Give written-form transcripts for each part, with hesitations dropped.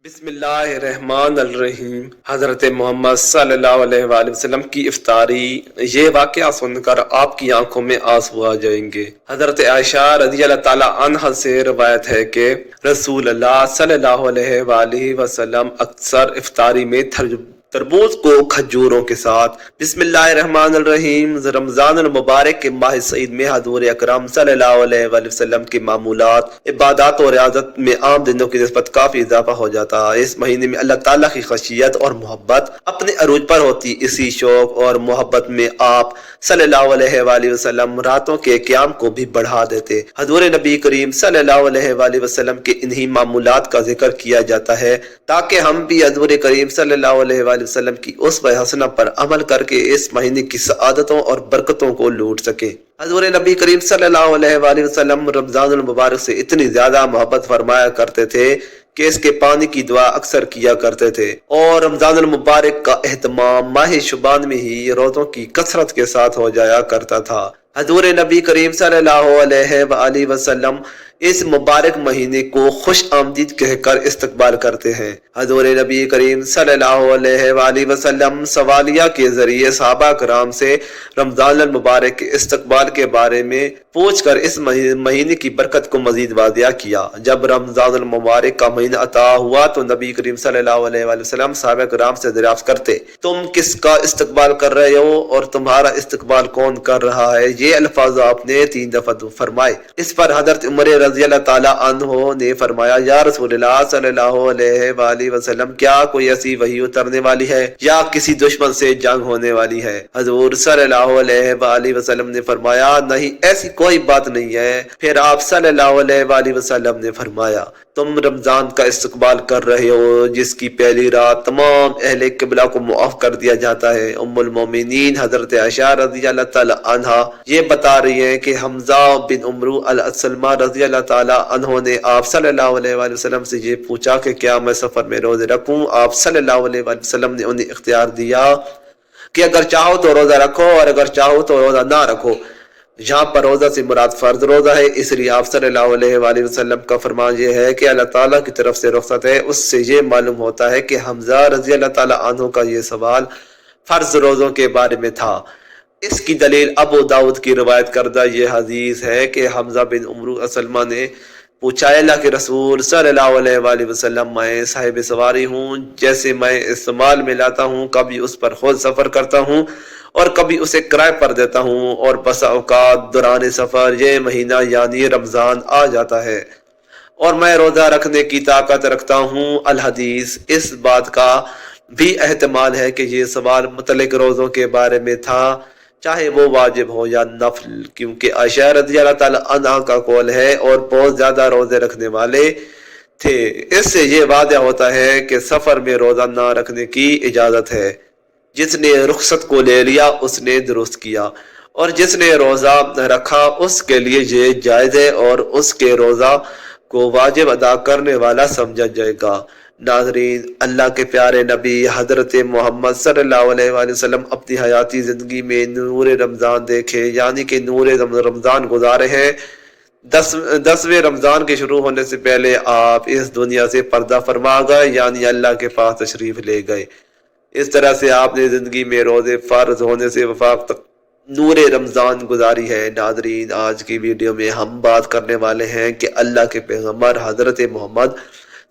بسم اللہ الرحمن الرحیم۔ حضرت محمد صلی اللہ علیہ وآلہ وسلم کی افطاری، یہ واقعہ سن کر آپ کی آنکھوں میں آنسو آ جائیں گے۔ حضرت عائشہ رضی اللہ تعالی عنہ سے روایت ہے کہ رسول اللہ صلی اللہ علیہ وآلہ وسلم اکثر افطاری میں تربوز کو کھجوروں کے ساتھ بسم اللہ الرحمن الرحیم۔ رمضان المبارک کے ماہ سعید میں حضور اکرم صلی اللہ علیہ وآلہ وسلم کی معمولات، عبادات اور ریاضت میں عام دنوں کی نسبت کافی اضافہ ہو جاتا ہے۔ اس مہینے میں اللہ تعالیٰ کی خشیت اور محبت اپنے عروج پر ہوتی۔ اسی شوق اور محبت میں آپ صلی اللہ علیہ وآلہ وسلم راتوں کے قیام کو بھی بڑھا دیتے۔ حضور نبی کریم صلی اللہ علیہ وآلہ وسلم کے انہی معمولات کا ذکر کیا جاتا ہے تاکہ ہم بھی حضور کریم صلی اللہ علیہ وآلہ وسلم کی اسوہ حسنہ پر عمل کر کے اس مہینے کی سعادتوں اور برکتوں کو لوٹ سکیں۔ حضور نبی کریم صلی اللہ علیہ وآلہ وسلم رمضان المبارک سے اتنی زیادہ محبت فرمایا کرتے تھے کہ اس کے پانی کی دعا اکثر کیا کرتے تھے، اور رمضان المبارک کا اہتمام ماہ شعبان میں ہی روزوں کی کثرت کے ساتھ ہو جایا کرتا تھا۔ حضور نبی کریم صلی اللہ علیہ وآلہ وسلم اس مبارک مہینے کو خوش آمدید کہہ کر استقبال کرتے ہیں۔ حضور نبی کریم صلی اللہ علیہ وآلہ وسلم سوالیہ کے ذریعے صحابہ کرام سے رمضان المبارک کے استقبال کے بارے میں پوچھ کر اس مہینے کی برکت کو مزید واضح کیا۔ جب رمضان المبارک کا مہینہ عطا ہوا تو نبی کریم صلی اللہ علیہ وآلہ وسلم صحابہ کرام سے دریافت کرتے، تم کس کا استقبال کر رہے ہو اور تمہارا استقبال کون کر رہا ہے؟ یہ الفاظ آپ نے 3 دفعہ فرمائے۔ اس پر حضرت عمر رضی اللہ تعالی عنہ نے فرمایا، یا رسول اللہ صلی اللہ علیہ وآلہ وسلم، کیا کوئی ایسی وحی اترنے والی ہے یا کسی دشمن سے جنگ ہونے والی ہے؟ حضور صلی اللہ علیہ وآلہ وسلم نے فرمایا، نہیں، ایسی کوئی بات نہیں ہے۔ پھر آپ صلی اللہ علیہ وآلہ وسلم نے فرمایا، تم رمضان کا استقبال کر رہے ہو جس کی پہلی رات تمام اہل قبلہ کو معاف کر دیا جاتا ہے۔ ام المومنین حضرت عائشہ رضی اللہ تعالی عنہا یہ بتا رہی ہیں کہ حمزہ بن عمرو الاسلمہ رضی اللہ تعالی عنہ نے آپ صلی اللہ علیہ وآلہ وسلم سے یہ پوچھا کہ کیا میں سفر میں روزے رکھوں؟ آپ صلی اللہ علیہ وآلہ وسلم نے انہیں اختیار دیا کہ اگر چاہو تو روزہ رکھو اور اگر چاہو تو روزہ نہ رکھو۔ یہاں پر روزہ سے مراد فرض روزہ ہے، اس لیے آپ صلی اللہ علیہ وآلہ وسلم کا فرمان یہ ہے کہ اللہ تعالیٰ کی طرف سے رخصت ہے۔ اس سے یہ معلوم ہوتا ہے کہ حمزہ رضی اللہ تعالیٰ عنہ کا یہ سوال فرض روزوں کے بارے میں تھا۔ اس کی دلیل ابو داؤد کی روایت کردہ یہ حدیث ہے کہ حمزہ بن عمرو اسلمہ نے پوچھا، اللہ کے رسول صلی اللہ علیہ وآلہ وسلم، میں صاحب سواری ہوں، جیسے میں استعمال میں لاتا ہوں، کبھی اس پر خود سفر کرتا ہوں اور کبھی اسے کرائے پر دیتا ہوں، اور بسا اوقات دوران سفر یہ مہینہ یعنی رمضان آ جاتا ہے اور میں روزہ رکھنے کی طاقت رکھتا ہوں۔ الحدیث۔ اس بات کا بھی احتمال ہے کہ یہ سوال متعلق روزوں کے بارے میں تھا، چاہے وہ واجب ہو یا نفل، کیونکہ عائشہ رضی اللہ تعالی عنہا کا قول ہے اور بہت زیادہ روزے رکھنے والے تھے۔ اس سے یہ واضح ہوتا ہے کہ سفر میں روزہ نہ رکھنے کی اجازت ہے۔ جس نے رخصت کو لے لیا اس نے درست کیا، اور جس نے روزہ رکھا اس کے لیے یہ جائز ہے اور اس کے روزہ کو واجب ادا کرنے والا سمجھا جائے گا۔ ناظرین، اللہ کے پیارے نبی حضرت محمد صلی اللہ علیہ وآلہ وسلم اپنی حیاتی زندگی میں نور رمضان دیکھے، یعنی کہ نور رمضان گزارے ہیں۔ 10ویں رمضان کے شروع ہونے سے پہلے آپ اس دنیا سے پردہ فرما گئے، یعنی اللہ کے پاس تشریف لے گئے۔ اس طرح سے آپ نے زندگی میں روزے فرض ہونے سے وفات تک نور رمضان گزاری ہے۔ ناظرین، آج کی ویڈیو میں ہم بات کرنے والے ہیں کہ اللہ کے پیغمبر حضرت محمد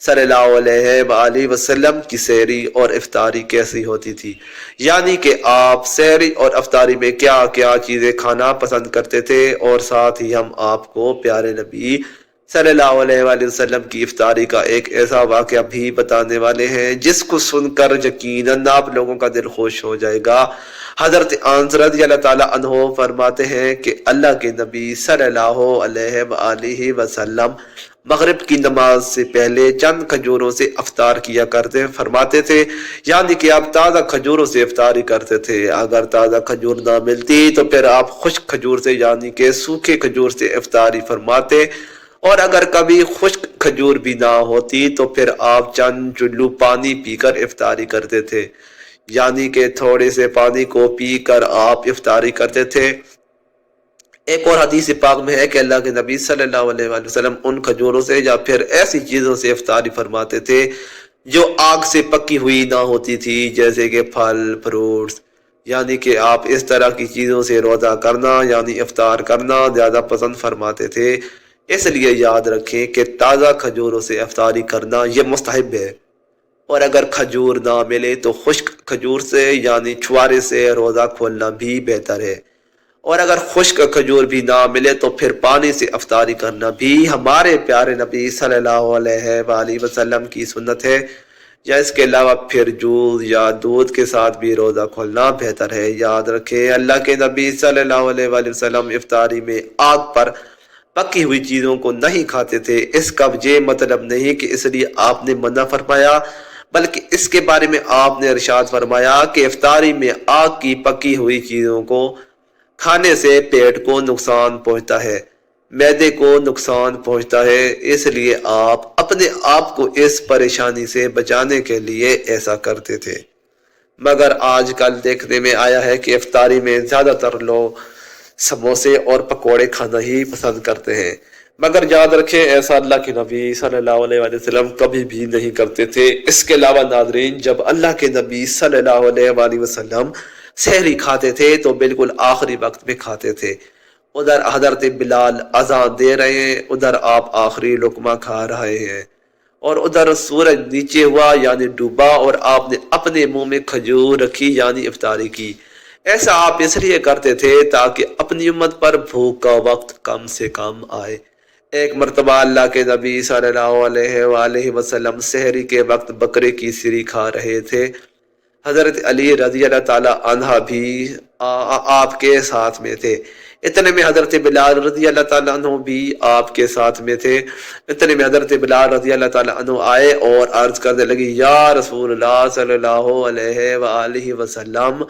صلی اللہ علیہ وآلہ وسلم کی سحری اور افطاری کیسی ہوتی تھی، یعنی کہ آپ سحری اور افطاری میں کیا کیا چیزیں کھانا پسند کرتے تھے، اور ساتھ ہی ہم آپ کو پیارے نبی صلی اللہ علیہ وآلہ وسلم کی افطاری کا ایک ایسا واقعہ بھی بتانے والے ہیں جس کو سن کر یقیناً آپ لوگوں کا دل خوش ہو جائے گا۔ حضرت انس رضی اللہ تعالی عنہ فرماتے ہیں کہ اللہ کے نبی صلی اللہ علیہ وآلہ وسلم مغرب کی نماز سے پہلے چند کھجوروں سے افطار کیا کرتے فرماتے تھے، یعنی کہ آپ تازہ کھجوروں سے افطاری کرتے تھے۔ اگر تازہ کھجور نہ ملتی تو پھر آپ خشک کھجور سے، یعنی کہ سوکھے کھجور سے افطاری فرماتے، اور اگر کبھی خشک کھجور بھی نہ ہوتی تو پھر آپ چند چلو پانی پی کر افطاری کرتے تھے، یعنی کہ تھوڑے سے پانی کو پی کر آپ افطاری کرتے تھے۔ ایک اور حدیث پاک میں ہے کہ اللہ کے نبی صلی اللہ علیہ وسلم ان کھجوروں سے یا پھر ایسی چیزوں سے افطاری فرماتے تھے جو آگ سے پکی ہوئی نہ ہوتی تھی، جیسے کہ پھل فروٹس، یعنی کہ آپ اس طرح کی چیزوں سے روزہ کرنا یعنی افطار کرنا زیادہ پسند فرماتے تھے۔ اس لیے یاد رکھیں کہ تازہ کھجوروں سے افطاری کرنا یہ مستحب ہے، اور اگر کھجور نہ ملے تو خشک کھجور سے یعنی چھوارے سے روزہ کھولنا بھی بہتر ہے، اور اگر خشک کھجور بھی نہ ملے تو پھر پانی سے افطاری کرنا بھی ہمارے پیارے نبی صلی اللہ علیہ وآلہ وسلم کی سنت ہے، یا اس کے علاوہ پھر جوس یا دودھ کے ساتھ بھی روزہ کھولنا بہتر ہے۔ یاد رکھیں اللہ کے نبی صلی اللہ علیہ وآلہ وسلم افطاری میں آگ پر پکی ہوئی چیزوں کو نہیں کھاتے تھے۔ اس کا یہ مطلب نہیں کہ اس لیے آپ نے منع فرمایا، بلکہ اس کے بارے میں آپ نے ارشاد فرمایا کہ افطاری میں آگ کی پکی ہوئی چیزوں کو کھانے سے پیٹ کو نقصان پہنچتا ہے، معدے کو نقصان پہنچتا ہے، اس لیے آپ اپنے آپ کو اس پریشانی سے بچانے کے لیے ایسا کرتے تھے۔ مگر آج کل دیکھنے میں آیا ہے کہ افطاری میں زیادہ تر لوگ سموسے اور پکوڑے کھانا ہی پسند کرتے ہیں، مگر یاد رکھیں ایسا اللہ کے نبی صلی اللہ علیہ وسلم کبھی بھی نہیں کرتے تھے۔ اس کے علاوہ ناظرین، جب اللہ کے نبی صلی اللہ علیہ وسلم سحری کھاتے تھے تو بالکل آخری وقت میں کھاتے تھے، ادھر حضرت بلال اذان دے رہے ہیں، ادھر آپ آخری لقمہ کھا رہے ہیں، اور ادھر سورج نیچے ہوا یعنی ڈوبا اور آپ نے اپنے منہ میں کھجور رکھی یعنی افطاری کی۔ ایسا آپ اس لیے کرتے تھے تاکہ اپنی امت پر بھوک کا وقت کم سے کم آئے۔ ایک مرتبہ اللہ کے نبی صلی اللہ علیہ وآلہ وسلم سحری کے وقت بکرے کی سری کھا رہے تھے۔ حضرت علی رضی اللہ تعالی عنہ بھی آپ کے ساتھ میں تھے۔ اتنے میں حضرت بلال رضی اللہ تعالیٰ عنہ بھی آپ کے ساتھ میں تھے۔ اتنے میں حضرت بلال رضی اللہ تعالیٰ عنہ آئے اور عرض کرنے لگی، یا رسول اللہ صلی اللہ علیہ وآلہ وسلم،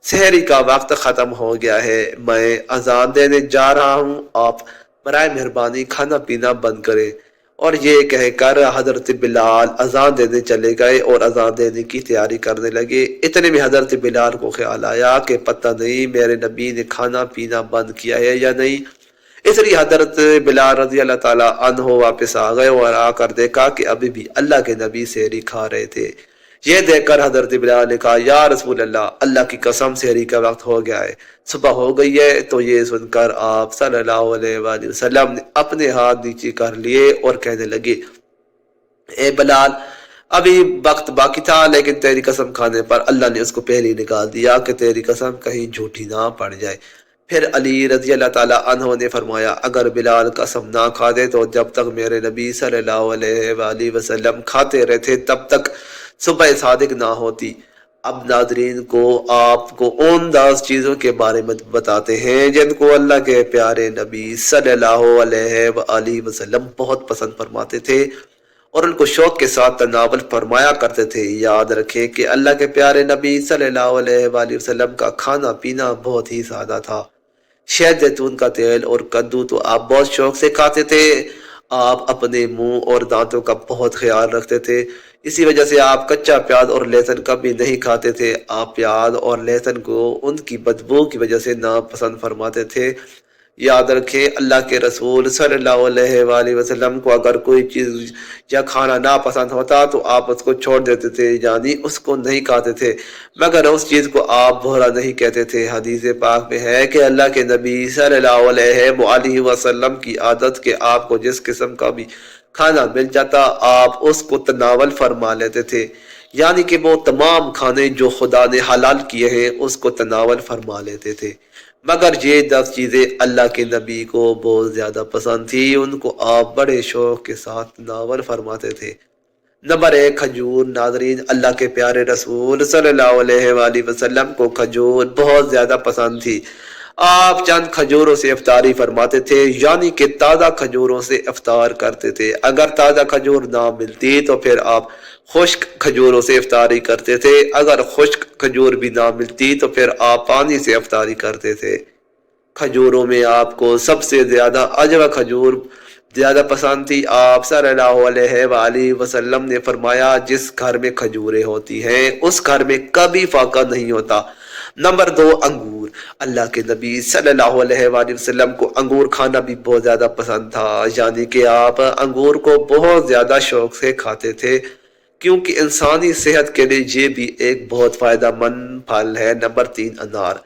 سحری کا وقت ختم ہو گیا ہے، میں اذان دینے جا رہا ہوں، آپ برائے مہربانی کھانا پینا بند کریں۔ اور یہ کہہ کر حضرت بلال اذان دینے چلے گئے اور اذان دینے کی تیاری کرنے لگے۔ اتنے میں حضرت بلال کو خیال آیا کہ پتہ نہیں میرے نبی نے کھانا پینا بند کیا ہے یا نہیں، اس لیے حضرت بلال رضی اللہ تعالیٰ عنہ واپس آ گئے اور آ کر دیکھا کہ ابھی بھی اللہ کے نبی سحری کھا رہے تھے۔ یہ دیکھ کر حضرت بلال نے کہا، یا رسول اللہ، اللہ کی قسم سحری کا وقت ہو گیا ہے، صبح ہو گئی ہے۔ تو یہ سن کر آپ صلی اللہ علیہ وآلہ وسلم نے اپنے ہاتھ نیچے کر لیے اور کہنے لگے، اے بلال، ابھی وقت باقی تھا لیکن تیری قسم کھانے پر اللہ نے اس کو پہلے ہی نکال دیا کہ تیری قسم کہیں جھوٹی نہ پڑ جائے۔ پھر علی رضی اللہ تعالیٰ عنہ نے فرمایا، اگر بلال قسم نہ کھا دے تو جب تک میرے نبی صلی اللہ علیہ وآلہ وسلم کھاتے رہتے تب تک صبح صادق نہ ہوتی۔ اب ناظرین کو آپ کو ان 10 چیزوں کے بارے میں بتاتے ہیں جن کو اللہ کے پیارے نبی صلی اللہ علیہ وآلہ وسلم بہت پسند فرماتے تھے اور ان کو شوق کے ساتھ تناول فرمایا کرتے تھے۔ یاد رکھیں کہ اللہ کے پیارے نبی صلی اللہ علیہ وآلہ وسلم کا کھانا پینا بہت ہی سادہ تھا۔ شہد زیتون کا تیل اور کدو تو آپ بہت شوق سے کھاتے تھے۔ آپ اپنے منہ اور دانتوں کا بہت خیال رکھتے تھے، اسی وجہ سے آپ کچا پیاز اور لہسن کبھی نہیں کھاتے تھے۔ آپ پیاز اور لہسن کو ان کی بدبو کی وجہ سے ناپسند فرماتے تھے۔ یاد رکھیں اللہ کے رسول صلی اللہ علیہ وآلہ وسلم کو اگر کوئی چیز یا کھانا ناپسند ہوتا تو آپ اس کو چھوڑ دیتے تھے، یعنی اس کو نہیں کھاتے تھے، مگر اس چیز کو آپ برا نہیں کہتے تھے۔ حدیث پاک میں ہے کہ اللہ کے نبی صلی اللہ علیہ وآلہ وسلم کی عادت کہ آپ کو جس قسم کا بھی کھانا مل جاتا آپ اس کو تناول فرما لیتے تھے، یعنی کہ وہ تمام کھانے جو خدا نے حلال کیے ہیں اس کو تناول فرما لیتے تھے، مگر یہ 10 چیزیں اللہ کے نبی کو بہت زیادہ پسند تھی، ان کو آپ بڑے شوق کے ساتھ تناول فرماتے تھے۔ نمبر 1، کھجور۔ ناظرین، اللہ کے پیارے رسول صلی اللہ علیہ وآلہ وسلم کو کھجور بہت زیادہ پسند تھی۔ آپ چند کھجوروں سے افطاری فرماتے تھے، یعنی کہ تازہ کھجوروں سے افطار کرتے تھے۔ اگر تازہ کھجور نہ ملتی تو پھر آپ خشک کھجوروں سے افطاری کرتے تھے، اگر خشک کھجور بھی نہ ملتی تو پھر آپ پانی سے افطاری کرتے تھے۔ کھجوروں میں آپ کو سب سے زیادہ عجوہ کھجور زیادہ پسند تھی۔ آپ صلی اللہ علیہ وآلہ وسلم نے فرمایا، جس گھر میں کھجوریں ہوتی ہیں اس گھر میں کبھی فاقہ نہیں ہوتا۔ نمبر 2، انگور۔ اللہ کے نبی صلی اللہ علیہ وآلہ وسلم کو انگور کھانا بھی بہت زیادہ پسند تھا، یعنی کہ آپ انگور کو بہت زیادہ شوق سے کھاتے تھے۔ کیونکہ انسانی صحت کے لیے یہ بھی ایک بہت فائدہ مند پھل ہے۔ نمبر 3 انار۔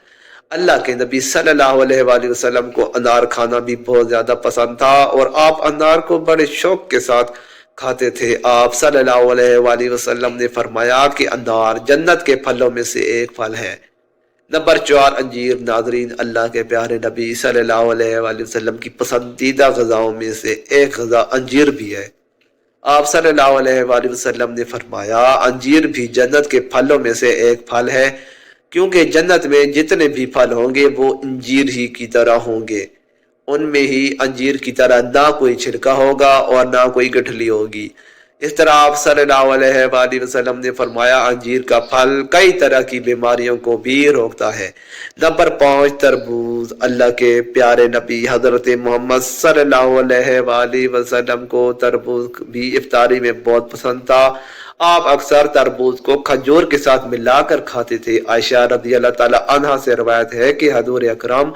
اللہ کے نبی صلی اللہ علیہ وآلہ وسلم کو انار کھانا بھی بہت زیادہ پسند تھا اور آپ انار کو بڑے شوق کے ساتھ کھاتے تھے۔ آپ صلی اللہ علیہ وآلہ وسلم نے فرمایا کہ انار جنت کے پھلوں میں سے ایک پھل ہے۔ نمبر 4 انجیر۔ ناظرین، اللہ کے پیارے نبی صلی اللہ علیہ وآلہ وسلم کی پسندیدہ غذاؤں میں سے ایک غذا انجیر بھی ہے۔ آپ صلی اللہ علیہ وآلہ وسلم نے فرمایا انجیر بھی جنت کے پھلوں میں سے ایک پھل ہے، کیونکہ جنت میں جتنے بھی پھل ہوں گے وہ انجیر ہی کی طرح ہوں گے، ان میں ہی انجیر کی طرح نہ کوئی چھلکا ہوگا اور نہ کوئی گٹھلی ہوگی۔ اس طرح آپ صلی اللہ علیہ وآلہ وسلم نے فرمایا انجیر کا پھل کئی طرح کی بیماریوں کو بھی روکتا ہے۔ نمبر 5 تربوز۔ اللہ کے پیارے نبی حضرت محمد صلی اللہ علیہ وآلہ وسلم کو تربوز بھی افطاری میں بہت پسند تھا۔ آپ اکثر تربوز کو کھجور کے ساتھ ملا کر کھاتے تھے۔ عائشہ رضی اللہ تعالی عنہا سے روایت ہے کہ حضور اکرم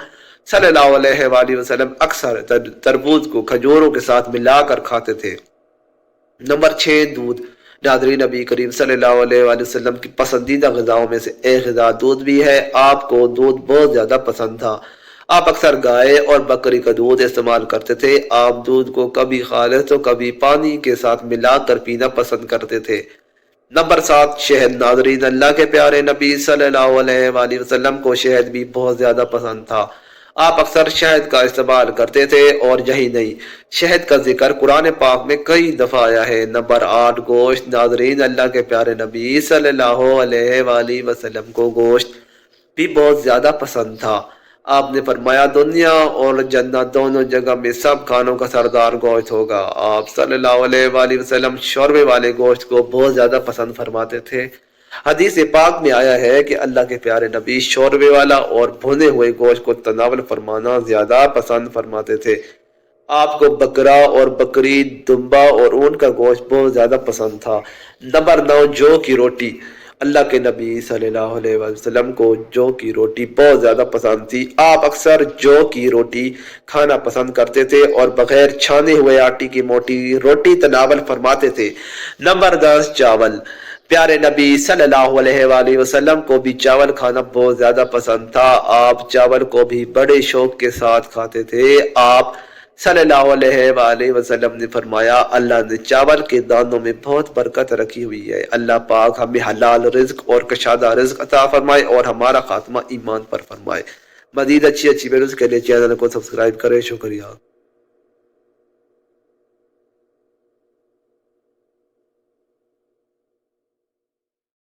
صلی اللہ علیہ وآلہ وسلم اکثر تربوز کو کھجوروں کے ساتھ ملا کر کھاتے تھے۔ نمبر 6 دودھ۔ ناظرین، نبی کریم صلی اللہ علیہ وآلہ وسلم کی پسندیدہ غذاؤں میں سے ایک غذا دودھ بھی ہے۔ آپ کو دودھ بہت زیادہ پسند تھا۔ آپ اکثر گائے اور بکری کا دودھ استعمال کرتے تھے۔ آپ دودھ کو کبھی خالص تو کبھی پانی کے ساتھ ملا کر پینا پسند کرتے تھے۔ نمبر 7 شہد۔ ناظرین، اللہ کے پیارے نبی صلی اللہ علیہ وآلہ وسلم کو شہد بھی بہت زیادہ پسند تھا۔ آپ اکثر شہد کا استعمال کرتے تھے اور یہی نہیں، شہد کا ذکر قرآن پاک میں کئی دفعہ آیا ہے۔ نمبر 8 گوشت۔ ناظرین، اللہ کے پیارے نبی صلی اللہ علیہ وآلہ وسلم کو گوشت بھی بہت زیادہ پسند تھا۔ آپ نے فرمایا دنیا اور جنت دونوں جگہ میں سب کھانوں کا سردار گوشت ہوگا۔ آپ صلی اللہ علیہ وآلہ وسلم شوربے والے گوشت کو بہت زیادہ پسند فرماتے تھے۔ حدیث پاک میں آیا ہے کہ اللہ کے پیارے نبی شوربے والا اور بھنے ہوئے گوشت کو تناول فرمانا زیادہ پسند فرماتے تھے۔ آپ کو بکرا اور بکری، دمبا اور اونٹ کا گوشت بہت زیادہ پسند تھا۔ نمبر 9 جو کی روٹی۔ اللہ کے نبی صلی اللہ علیہ وسلم کو جو کی روٹی بہت زیادہ پسند تھی۔ آپ اکثر جو کی روٹی کھانا پسند کرتے تھے اور بغیر چھانے ہوئے آٹے کی موٹی روٹی تناول فرماتے تھے۔ نمبر 10 چاول۔ پیارے نبی صلی اللہ علیہ وآلہ وسلم کو بھی چاول کھانا بہت زیادہ پسند تھا۔ آپ چاول کو بھی بڑے شوق کے ساتھ کھاتے تھے۔ آپ صلی اللہ علیہ وآلہ وسلم نے فرمایا اللہ نے چاول کے دانوں میں بہت برکت رکھی ہوئی ہے۔ اللہ پاک ہمیں حلال رزق اور کشادہ رزق عطا فرمائے اور ہمارا خاتمہ ایمان پر فرمائے۔ مزید اچھی ویڈیوز کے لیے چینل کو سبسکرائب کریں۔ شکریہ۔